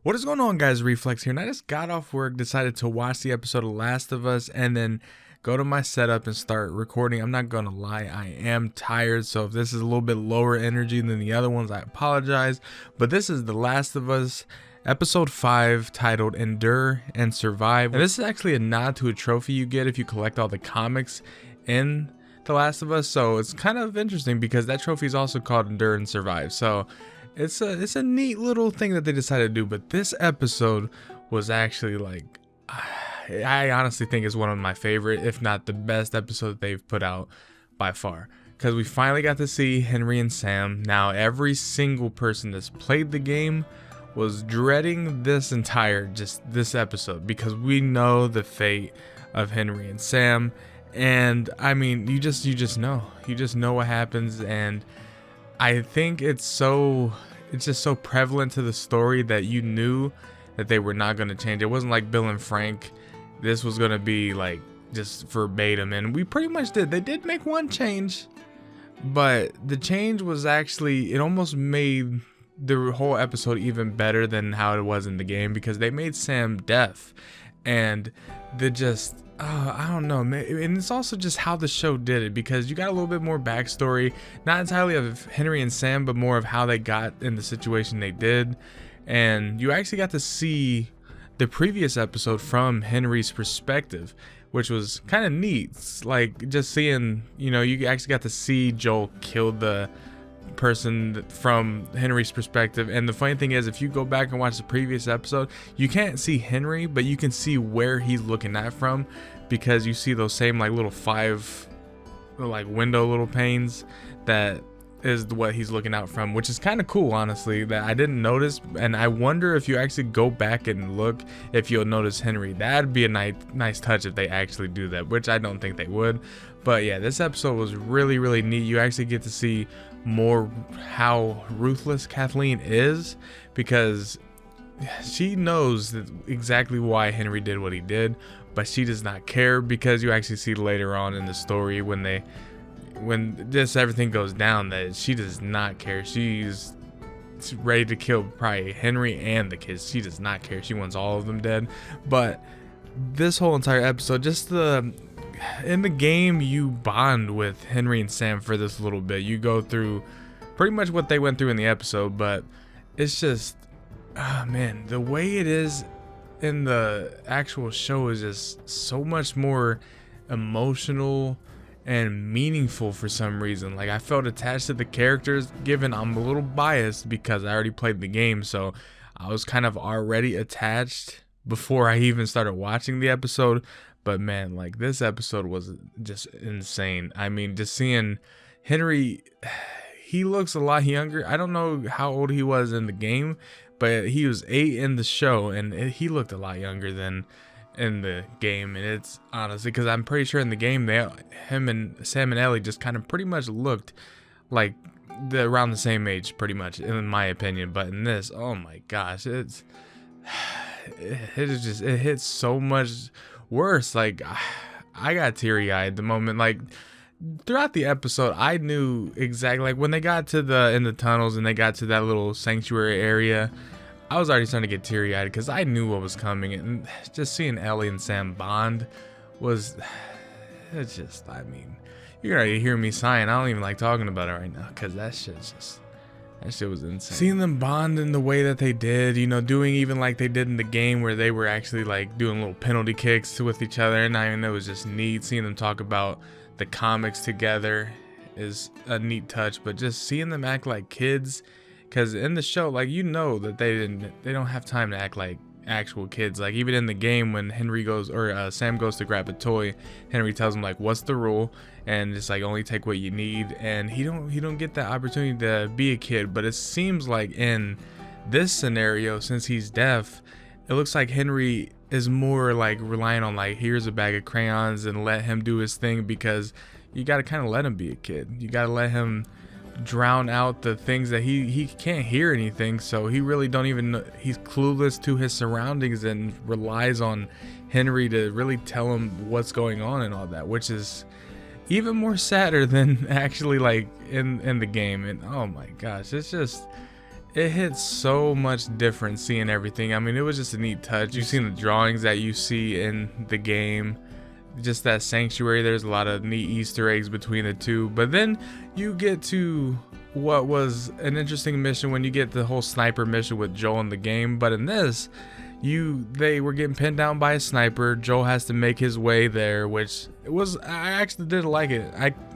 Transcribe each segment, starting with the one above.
What is going on, guys? Reflex here, and I just got off work, decided to watch the episode of Last of Us, and then go to my setup and start recording. I'm not gonna lie, I am tired, so if this is a little bit lower energy than the other ones, I apologize. But this is The Last of Us, episode 5, titled Endure and Survive. And this is actually a nod to a trophy you get if you collect all the comics in The Last of Us, so it's kind of interesting because that trophy is also called Endure and Survive. So it's a neat little thing that they decided to do. But this episode was actually like, I honestly think it's one of my favorite, if not the best episode that they've put out by far, because we finally got to see Henry and Sam. Now every single person that's played the game was dreading this episode, because we know the fate of Henry and Sam. And I mean, you just know what happens. And I think it's just so prevalent to the story that you knew that they were not going to change. It wasn't like Bill and Frank. This was going to be like just verbatim, and we pretty much did. They did make one change, but the change was actually, it almost made the whole episode even better than how it was in the game, because they made Sam deaf. And I don't know, man. And it's also just how the show did it, because you got a little bit more backstory, not entirely of Henry and Sam, but more of how they got in the situation they did. And you actually got to see the previous episode from Henry's perspective, which was kind of neat. It's like just seeing, you actually got to see Joel kill the person from Henry's perspective. And the funny thing is, if you go back and watch the previous episode, you can't see Henry, but you can see where he's looking at from, because you see those same like little 5 like window little panes. That is what he's looking out from, which is kind of cool, honestly, that I didn't notice. And I wonder if you actually go back and look, if you'll notice Henry. That'd be a nice touch if they actually do that, which I don't think they would. But yeah, this episode was really, really neat. You actually get to see more how ruthless Kathleen is, because she knows exactly why Henry did what he did, but she does not care, because you actually see later on in the story when everything goes down, that she does not care. She's ready to kill probably Henry and the kids. She does not care. She wants all of them dead. But this whole entire episode, in the game, you bond with Henry and Sam for this little bit. You go through pretty much what they went through in the episode, but it's just, man, the way it is in the actual show is just so much more emotional and meaningful for some reason. Like, I felt attached to the characters, given I'm a little biased because I already played the game, so I was kind of already attached before I even started watching the episode. But man, like, this episode was just insane. I mean, just seeing Henry, he looks a lot younger. I don't know how old he was in the game, but he was 8 in the show, and he looked a lot younger than in the game. And it's honestly, because I'm pretty sure in the game, him and Sam and Ellie just kind of pretty much looked like around the same age, pretty much, in my opinion. But in this, oh my gosh, it hits so much worse. Like, I got teary-eyed the moment, like, throughout the episode, I knew exactly, like, when they got in the tunnels and they got to that little sanctuary area, I was already starting to get teary-eyed because I knew what was coming. And just seeing Ellie and Sam bond it's just, I mean, you're already hearing me sighing. I don't even like talking about it right now, because that shit was insane. Seeing them bond in the way that they did, doing even like they did in the game, where they were actually like doing little penalty kicks with each other. And I mean, it was just neat. Seeing them talk about the comics together is a neat touch, but just seeing them act like kids, because in the show, like, that they don't have time to act like actual kids. Like, even in the game, when Sam goes to grab a toy, Henry tells him, like, what's the rule, and it's like, only take what you need. And he don't get that opportunity to be a kid. But it seems like in this scenario, since he's deaf, it looks like Henry is more like relying on, like, here's a bag of crayons and let him do his thing, because you got to kind of let him be a kid. You got to let him drown out the things that he can't hear anything, so he really don't even know. He's clueless to his surroundings and relies on Henry to really tell him what's going on and all that, which is even more sadder than actually like in the game. And oh my gosh, it's just It hits so much different seeing everything. I mean, it was just a neat touch. You've seen the drawings that you see in the game, just that sanctuary. There's a lot of neat Easter eggs between the two. But then you get to what was an interesting mission when you get the whole sniper mission with Joel in the game. But in this, they were getting pinned down by a sniper. Joel has to make his way there, which I actually did like it.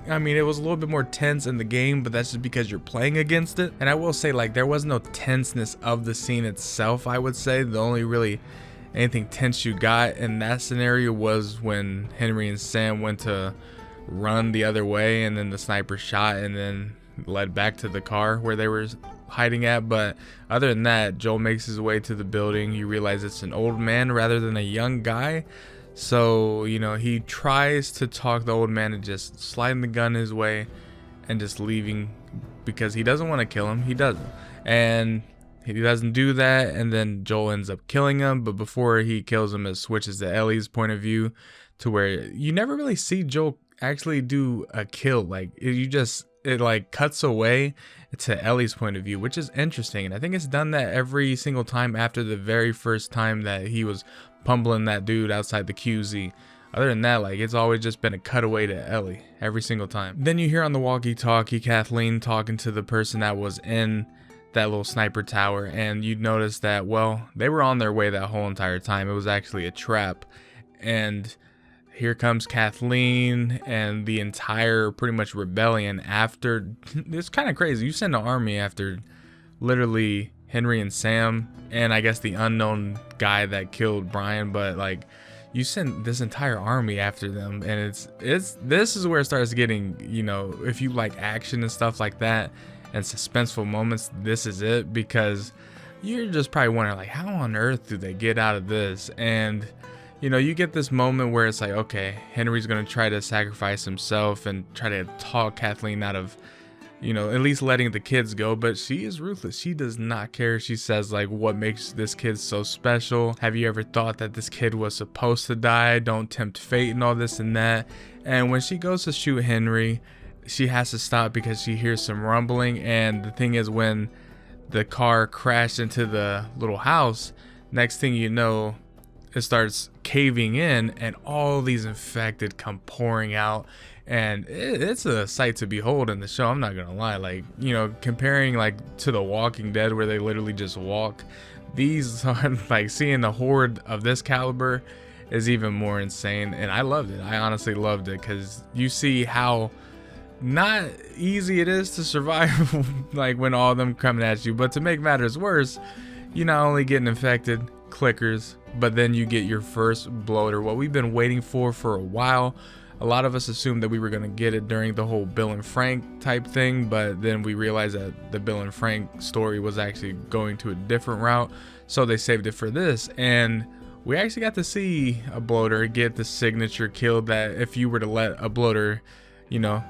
I mean, it was a little bit more tense in the game, but that's just because you're playing against it. And I will say, like, there was no tenseness of the scene itself. I would say the only really anything tense you got in that scenario was when Henry and Sam went to run the other way, and then the sniper shot and then led back to the car where they were hiding at. But other than that, Joel makes his way to the building. You realize it's an old man rather than a young guy. So, you know, he tries to talk the old man into just sliding the gun his way and just leaving because he doesn't want to kill him. He doesn't. And he doesn't do that. And then Joel ends up killing him. But before he kills him, it switches to Ellie's point of view to where you never really see Joel actually do a kill. Like, it like cuts away to Ellie's point of view, which is interesting. And I think it's done that every single time after the very first time that he was pummeling that dude outside the QZ. Other than that, like, it's always just been a cutaway to Ellie every single time. Then you hear on the walkie-talkie Kathleen talking to the person that was in that little sniper tower, and you'd notice that, well, they were on their way that whole entire time. It was actually a trap. And here comes Kathleen and the entire pretty much rebellion after. It's kind of crazy. You send an army after literally Henry and Sam and I guess the unknown guy that killed Brian, but like you send this entire army after them, and this is where it starts getting, you know, if you like action and stuff like that and suspenseful moments, this is it, because you're just probably wondering, like, how on earth do they get out of this? And you know, you get this moment where it's like, okay, Henry's gonna try to sacrifice himself and try to talk Kathleen out of, you know, at least letting the kids go, but she is ruthless. She does not care. She says, like, what makes this kid so special? Have you ever thought that this kid was supposed to die? Don't tempt fate and all this and that. And when she goes to shoot Henry, she has to stop because she hears some rumbling. And the thing is, when the car crashed into the little house, next thing you know, it starts caving in and all these infected come pouring out, and it's a sight to behold in the show. I'm not gonna lie, like, you know, comparing like to The Walking Dead where they literally just walk, these are like, seeing the horde of this caliber is even more insane. And I loved it. I honestly loved it, because you see how not easy it is to survive like when all of them coming at you. But to make matters worse, you not only getting infected, clickers, but then you get your first bloater, what we've been waiting for a while. A lot of us assumed that we were going to get it during the whole Bill and Frank type thing, but then we realized that the Bill and Frank story was actually going to a different route, so they saved it for this. And we actually got to see a bloater get the signature kill that if you were to let a bloater, you know,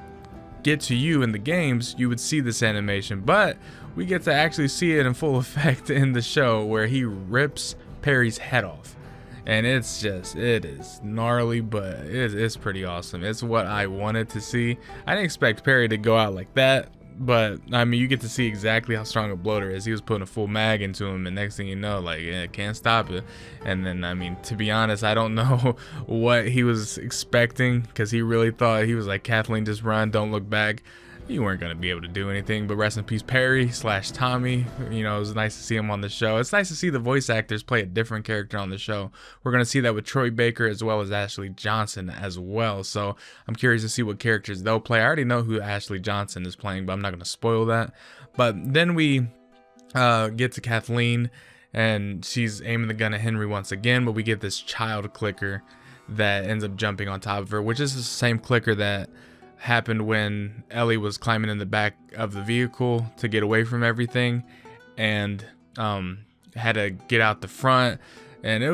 get to you in the games, you would see this animation. But we get to actually see it in full effect in the show, where he rips Perry's head off, and it is gnarly, but it's pretty awesome. It's what I wanted to see. I didn't expect Perry to go out like that, but I mean, you get to see exactly how strong a bloater is. He was putting a full mag into him, and next thing you know, like, can't stop it. And then, I mean, to be honest, I don't know what he was expecting, because he really thought, he was like, Kathleen, just run, don't look back. You weren't going to be able to do anything. But rest in peace, Perry / Tommy. You know, it was nice to see him on the show. It's nice to see the voice actors play a different character on the show. We're going to see that with Troy Baker as well as Ashley Johnson as well. So I'm curious to see what characters they'll play. I already know who Ashley Johnson is playing, but I'm not going to spoil that. But then we get to Kathleen, and she's aiming the gun at Henry once again, but we get this child clicker that ends up jumping on top of her, which is the same clicker that happened when Ellie was climbing in the back of the vehicle to get away from everything, and had to get out the front. And it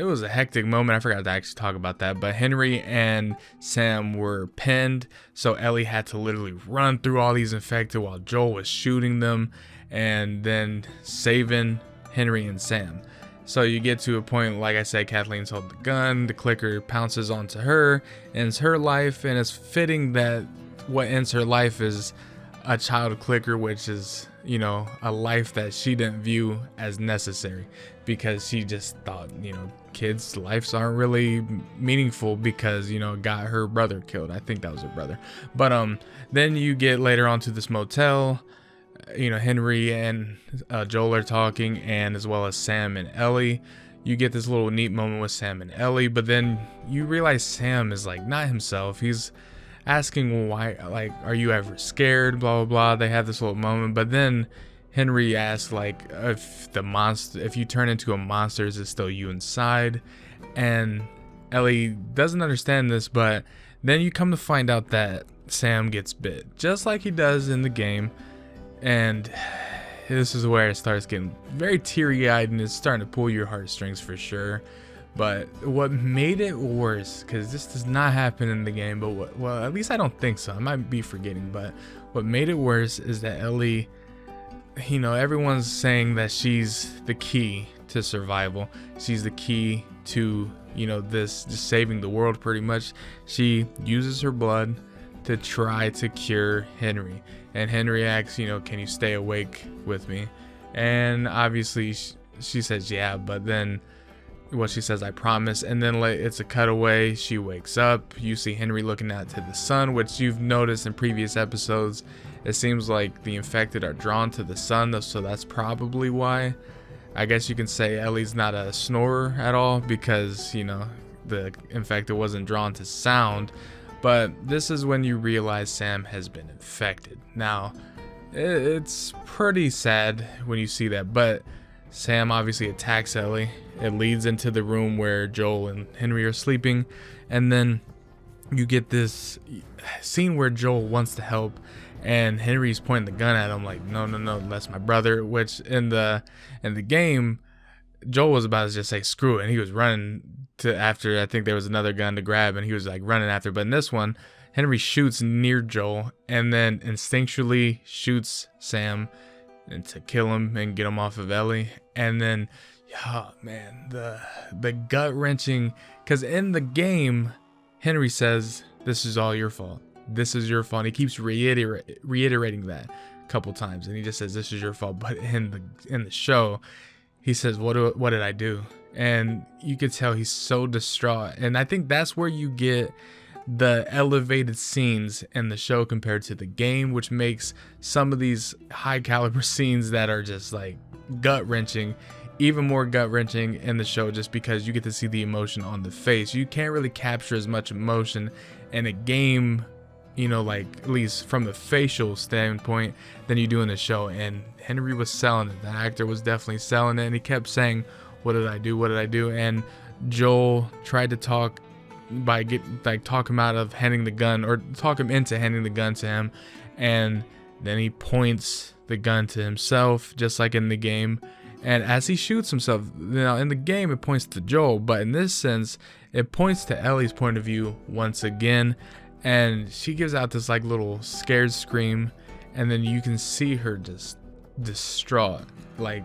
was a hectic moment. I forgot to actually talk about that, but Henry and Sam were pinned, so Ellie had to literally run through all these infected while Joel was shooting them and then saving Henry and Sam. So you get to a point, like I said, Kathleen's holding the gun, the clicker pounces onto her, ends her life, and it's fitting that what ends her life is a child clicker, which is, you know, a life that she didn't view as necessary, because she just thought, you know, kids' lives aren't really meaningful because, you know, got her brother killed. I think that was her brother. But then you get later on to this motel. You know, Henry and Joel are talking, and as well as Sam and Ellie. You get this little neat moment with Sam and Ellie, but then you realize Sam is like not himself. He's asking, well, why, like, are you ever scared, blah blah blah. They have this little moment, but then Henry asks, like, if you turn into a monster, is it still you inside? And Ellie doesn't understand this, but then you come to find out that Sam gets bit just like he does in the game. And this is where it starts getting very teary-eyed, and it's starting to pull your heartstrings for sure. But what made it worse, because this does not happen in the game, but well, at least I don't think so. I might be forgetting, but what made it worse is that Ellie, you know, everyone's saying that she's the key to survival. She's the key to, you know, this just saving the world pretty much. She uses her blood to try to cure Henry. And Henry asks, you know, can you stay awake with me? And obviously she says, yeah, but then she says, I promise. And then it's a cutaway. She wakes up. You see Henry looking out to the sun, which you've noticed in previous episodes. It seems like the infected are drawn to the sun, so that's probably why. I guess you can say Ellie's not a snorer at all, because, you know, the infected wasn't drawn to sound. But this is when you realize Sam has been infected. Now, it's pretty sad when you see that, but Sam obviously attacks Ellie. It leads into the room where Joel and Henry are sleeping, and then you get this scene where Joel wants to help, and Henry's pointing the gun at him like, no, that's my brother. Which in the game, Joel was about to just say screw it, and he was running to after. I think there was another gun to grab, and he was like running after. But in this one, Henry shoots near Joel and then instinctually shoots Sam and to kill him and get him off of Ellie. And then, oh man, the gut wrenching, because in the game, Henry says, "This is all your fault. This is your fault." And he keeps reiterating that a couple times, and he just says, "This is your fault." But in the show, he says, what did I do?" And you could tell he's so distraught. And I think that's where you get the elevated scenes in the show compared to the game, which makes some of these high caliber scenes that are just like gut wrenching even more gut wrenching in the show, just because you get to see the emotion on the face. You can't really capture as much emotion in a game, you know, like at least from the facial standpoint, than you do in the show. And Henry was selling it. The actor was definitely selling it, and he kept saying, what did I do? What did I do? And Joel tried to talk him out of handing the gun, or talk him into handing the gun to him, and then he points the gun to himself, just like in the game. And as he shoots himself, now in the game it points to Joel, but in this sense it points to Ellie's point of view once again, and she gives out this like little scared scream, and then you can see her just distraught. Like,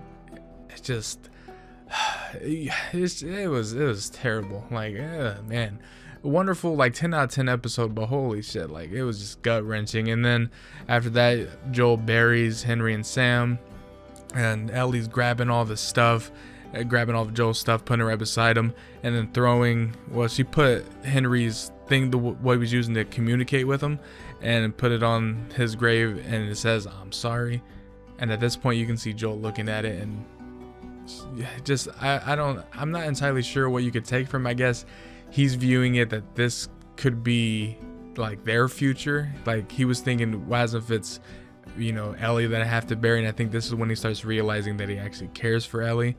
it's just it was terrible. Like, man, wonderful, like 10 out of 10 episode, but holy shit, like it was just gut wrenching. And then after that, Joel buries Henry and Sam, and Ellie's grabbing all the stuff, grabbing all of Joel's stuff, putting it right beside him, and then throwing, well, she put Henry's thing, what he was using to communicate with him, and put it on his grave, and it says, "I'm sorry." And at this point you can see Joel looking at it, and just I'm not entirely sure what you could take from it. I guess he's viewing it that this could be like their future. Like, he was thinking, why if it's, you know, Ellie that I have to bury? And I think this is when he starts realizing that he actually cares for Ellie.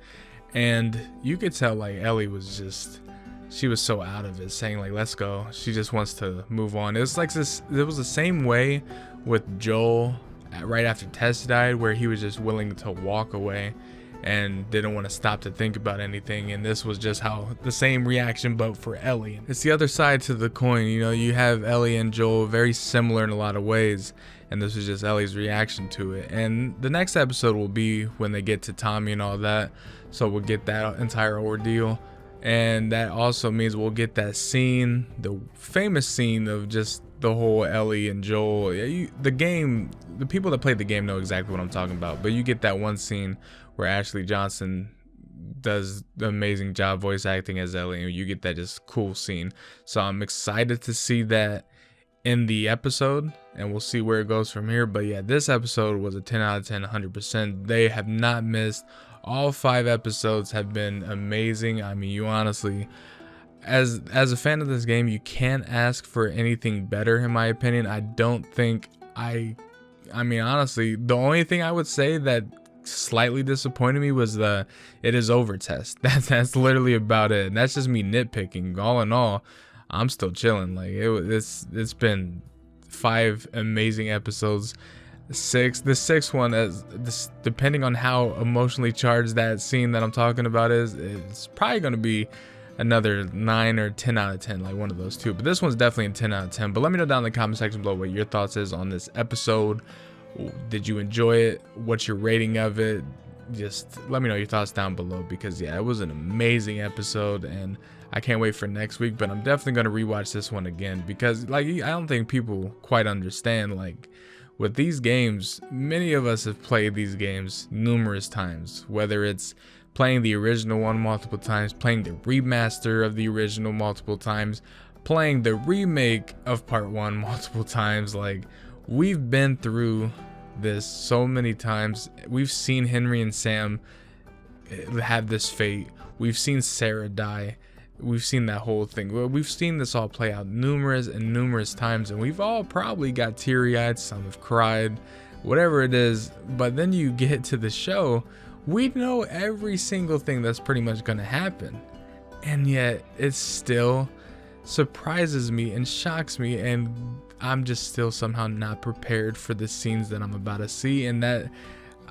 And you could tell, like, Ellie was just, she was so out of it, saying like, let's go. She just wants to move on. It was like this, it was the same way with Joel right after Tess died, where he was just willing to walk away and didn't want to stop to think about anything. And this was just how the same reaction, but for Ellie. It's the other side to the coin. You know, you have Ellie and Joel very similar in a lot of ways, and this was just Ellie's reaction to it. And the next episode will be when they get to Tommy and all that, so we'll get that entire ordeal. And that also means we'll get that scene, the famous scene of just the whole Ellie and Joel. The game, the people that played the game know exactly what I'm talking about. But you get that one scene where Ashley Johnson does the amazing job voice acting as Ellie, and you get that just cool scene. So I'm excited to see that in the episode, and we'll see where it goes from here. But yeah, this episode was a 10 out of 10, 100%. They have not missed. All 5 episodes have been amazing. I mean, you honestly, as a fan of this game, you can't ask for anything better, in my opinion. I don't think I mean, honestly, the only thing I would say that slightly disappointed me was the "it is over" test. That's literally about it. And that's just me nitpicking. All in all, I'm still chilling. Like it's been 5 amazing episodes. The sixth one, as this, depending on how emotionally charged that scene that I'm talking about is, it's probably gonna be another 9 or 10 out of 10, like one of those two. But this one's definitely a 10 out of 10. But let me know down in the comment section below what your thoughts is on this episode. Did you enjoy it? What's your rating of it? Just let me know your thoughts down below, because yeah, it was an amazing episode and I can't wait for next week. But I'm definitely going to rewatch this one again, because like, I don't think people quite understand, like, with these games, many of us have played these games numerous times, whether it's playing the original one multiple times, playing the remaster of the original multiple times, playing the remake of part 1 multiple times. Like, we've been through this so many times. We've seen Henry and Sam have this fate. We've seen Sarah die. We've seen that whole thing. We've seen this all play out numerous and numerous times, and we've all probably got teary-eyed. Some have cried, whatever it is. But then you get to the show, we know every single thing that's pretty much gonna happen, and yet it still surprises me and shocks me, and I'm just still somehow not prepared for the scenes that I'm about to see. And that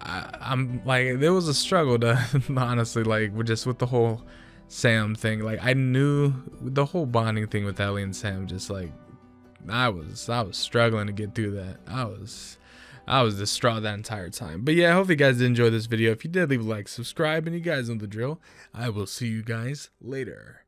I'm like, there was a struggle to honestly, like, with the whole Sam thing. Like, I knew the whole bonding thing with Ellie and Sam, just like, I was struggling to get through that. I was distraught that entire time. But yeah, I hope you guys did enjoy this video. If you did, leave a like, subscribe, and you guys know the drill. I will see you guys later.